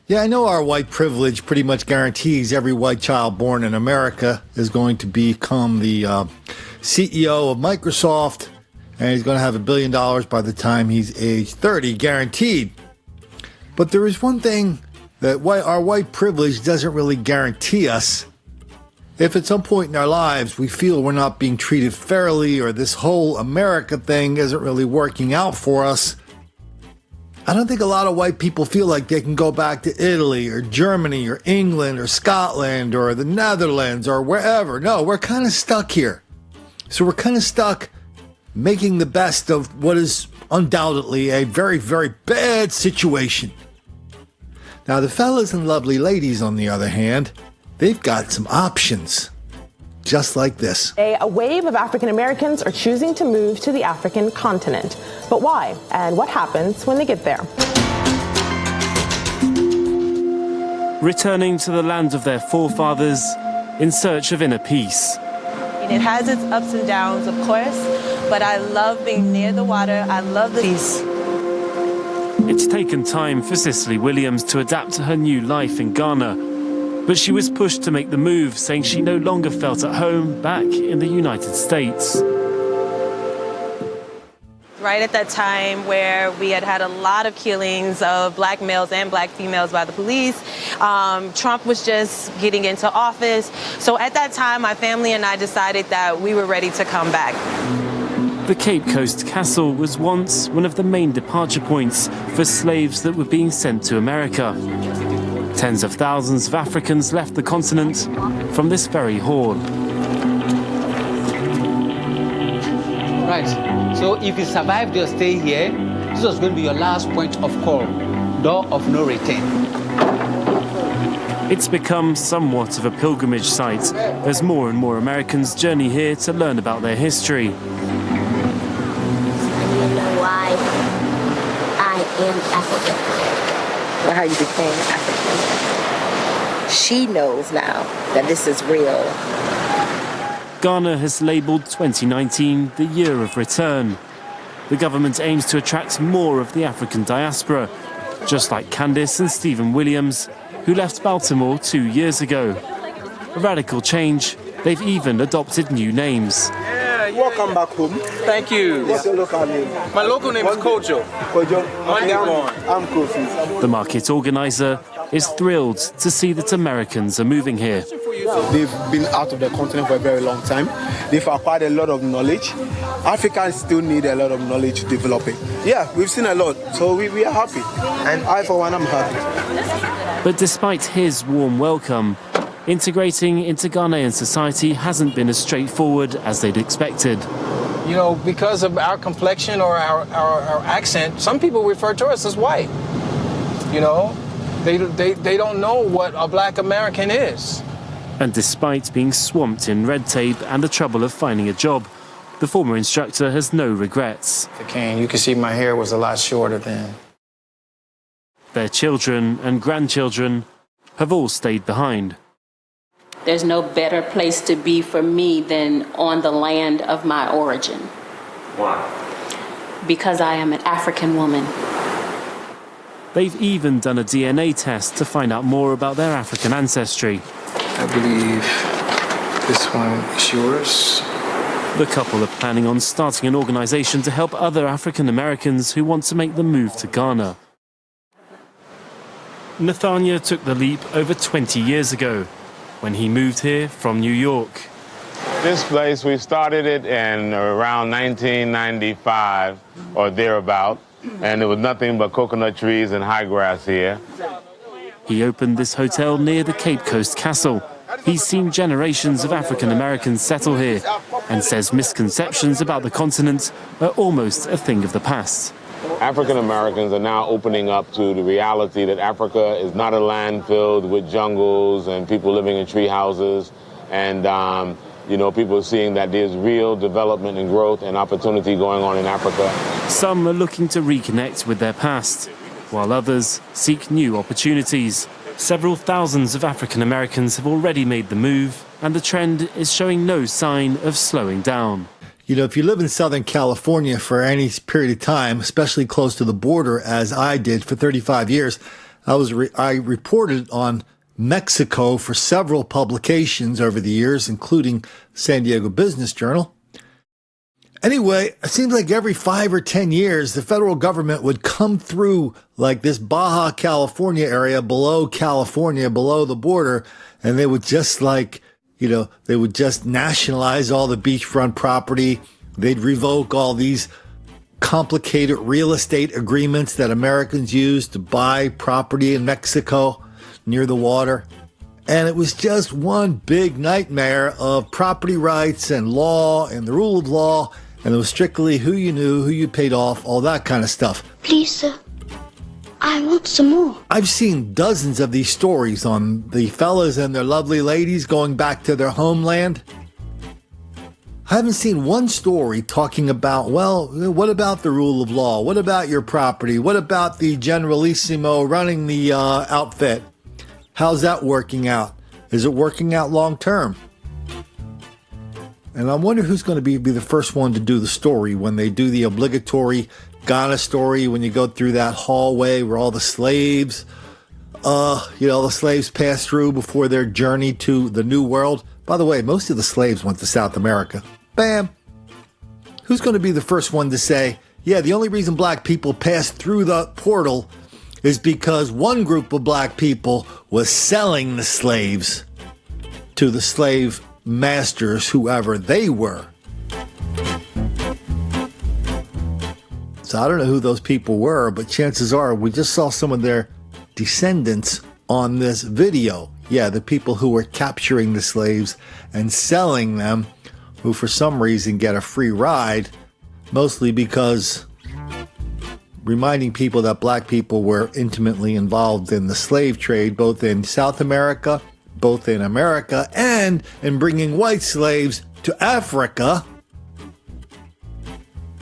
Yeah, I know our white privilege pretty much guarantees every white child born in America is going to become the CEO of Microsoft, and he's going to have $1 billion by the time he's age 30, guaranteed. But there is one thing that our white privilege doesn't really guarantee us. If at some point in our lives we feel we're not being treated fairly or this whole America thing isn't really working out for us, I don't think a lot of white people feel like they can go back to Italy or Germany or England or Scotland or the Netherlands or wherever. No, we're kind of stuck here. So we're kind of stuck making the best of what is undoubtedly a very, very bad situation. Now, the fellas and lovely ladies, on the other hand, they've got some options. Just like this. A wave of African Americans are choosing to move to the African continent. But why? And what happens when they get there? Returning to the land of their forefathers in search of inner peace. It has its ups and downs, of course, but I love being near the water. I love the peace. It's taken time for Cicely Williams to adapt to her new life in Ghana. But she was pushed to make the move, saying she no longer felt at home back in the United States. Right at that time where we had a lot of killings of black males and black females by the police, Trump was just getting into office. So at that time, my family and I decided that we were ready to come back. The Cape Coast Castle was once one of the main departure points for slaves that were being sent to America. Tens of thousands of Africans left the continent from this very hall. Right. So if you survived your stay here, this was going to be your last point of call. Door of no return. It's become somewhat of a pilgrimage site as more and more Americans journey here to learn about their history. You know why I am African, or how you became African. She knows now that this is real. Ghana has labelled 2019 the year of return. The government aims to attract more of the African diaspora, just like Candice and Stephen Williams, who left Baltimore 2 years ago. A radical change. They've even adopted new names. Welcome back home. Thank you. What's your local name? My local name is Kojo. I'm Kofi. The market organizer is thrilled to see that Americans are moving here. They've been out of the continent for a very long time. They've acquired a lot of knowledge. Africans still need a lot of knowledge to develop it. Yeah, we've seen a lot, so we are happy. And I, for one, am happy. But despite his warm welcome, integrating into Ghanaian society hasn't been as straightforward as they'd expected. You know, because of our complexion or our accent, some people refer to us as white. You know, they don't know what a black American is. And despite being swamped in red tape and the trouble of finding a job, the former instructor has no regrets. You can see my hair was a lot shorter then. Their children and grandchildren have all stayed behind. There's no better place to be for me than on the land of my origin. Why? Because I am an African woman. They've even done a DNA test to find out more about their African ancestry. I believe this one is yours. The couple are planning on starting an organisation to help other African Americans who want to make the move to Ghana. Nathania took the leap over 20 years ago, when he moved here from New York. This place, we started it in around 1995 or thereabout, and there was nothing but coconut trees and high grass here. He opened this hotel near the Cape Coast Castle. He's seen generations of African Americans settle here and says misconceptions about the continent are almost a thing of the past. African Americans are now opening up to the reality that Africa is not a land filled with jungles and people living in tree houses. And, people are seeing that there's real development and growth and opportunity going on in Africa. Some are looking to reconnect with their past, while others seek new opportunities. Several thousands of African Americans have already made the move, and the trend is showing no sign of slowing down. You know, if you live in Southern California for any period of time, especially close to the border, as I did for 35 years, I reported on Mexico for several publications over the years, including San Diego Business Journal. Anyway, it seems like every 5 or 10 years, the federal government would come through like this Baja California area below California, below the border, and they would just they would just nationalize all the beachfront property. They'd revoke all these complicated real estate agreements that Americans use to buy property in Mexico near the water. And it was just one big nightmare of property rights and law and the rule of law. And it was strictly who you knew, who you paid off, all that kind of stuff. Please, sir, I want some more. I've seen dozens of these stories on the fellas and their lovely ladies going back to their homeland. I haven't seen one story talking about, well, what about the rule of law? What about your property? What about the generalissimo running the outfit? How's that working out? Is it working out long term? And I wonder who's going to be the first one to do the story when they do the obligatory Ghana story, when you go through that hallway where all the slaves, the slaves pass through before their journey to the New World. By the way, most of the slaves went to South America. Bam! Who's going to be the first one to say, yeah, the only reason black people passed through the portal is because one group of black people was selling the slaves to the slave masters, whoever they were. So I don't know who those people were, but chances are we just saw some of their descendants on this video. Yeah, the people who were capturing the slaves and selling them, who for some reason get a free ride, mostly because reminding people that black people were intimately involved in the slave trade, both in South America, both in America, and in bringing white slaves to Africa.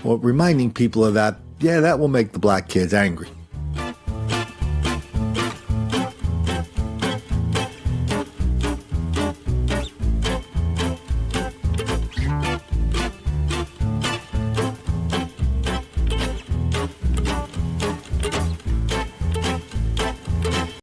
Well, reminding people of that, yeah, that will make the black kids angry.